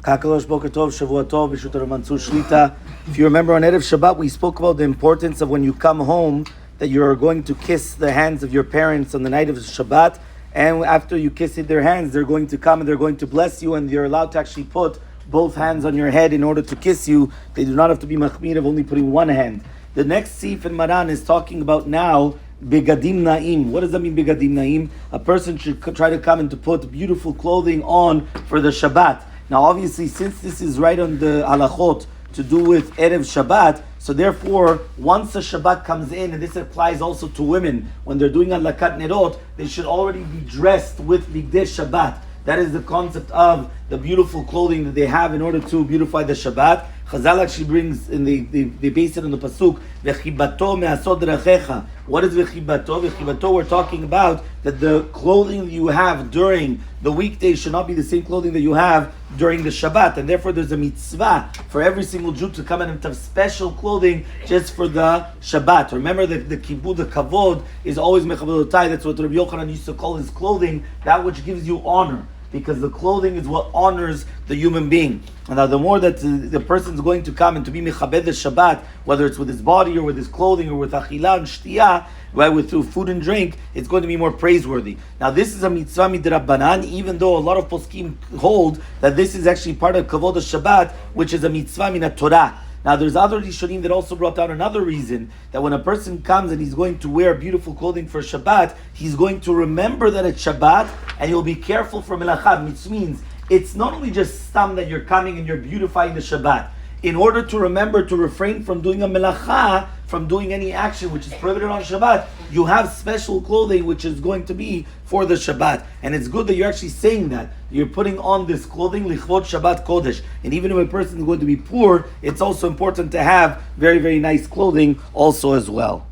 Kakalosh Boker Tov, Shavua Tov, B'shutar Mansur Shlita. If you remember on Erev Shabbat, we spoke about the importance of when you come home, that you're going to kiss the hands of your parents on the night of Shabbat, and after you kiss their hands, they're going to come and they're going to bless you, and you're allowed to actually put both hands on your head in order to kiss you. They do not have to be machmir of only putting one hand. The next Sif in Maran is talking about now Begadim Na'im. What does that mean, Begadim Na'im? A person should try to come and to put beautiful clothing on for the Shabbat. Now, obviously, since this is right on the halachot to do with Erev Shabbat, so therefore, once a Shabbat comes in, and this applies also to women, when they're doing Adlakat Nerot, they should already be dressed with Bigdei Shabbat. That is the concept of the beautiful clothing that they have in order to beautify the Shabbat. Chazal actually brings, and they base it on the pasuk, V'chibato me'asod rachecha. What is v'chibato? V'chibato, we're talking about that the clothing that you have during the weekday should not be the same clothing that you have during the Shabbat. And therefore there's a mitzvah for every single Jew to come in and have special clothing just for the Shabbat. Remember that the kibud, the kavod, is always mechavod. That's what Rabbi Yochanan used to call his clothing, that which gives you honor. Because the clothing is what honors the human being. And now the more that the person is going to come and to be mechabed the Shabbat, whether it's with his body or with his clothing or with achila and shtiyah, right, with through food and drink, it's going to be more praiseworthy. Now this is a mitzvah midrabbanan, even though a lot of poskim hold that this is actually part of kavod Shabbat, which is a mitzvah min Torah. Now there's other Rishonim that also brought down another reason, that when a person comes and he's going to wear beautiful clothing for Shabbat, he's going to remember that it's Shabbat, and he'll be careful for melacha, which means it's not only just stam that you're coming and you're beautifying the Shabbat. In order to remember to refrain from doing a melacha, from doing any action which is prohibited on Shabbat, you have special clothing which is going to be for the Shabbat. And it's good that you're actually saying that. You're putting on this clothing, lichvot Shabbat Kodesh. And even if a person is going to be poor, it's also important to have very, very nice clothing also as well.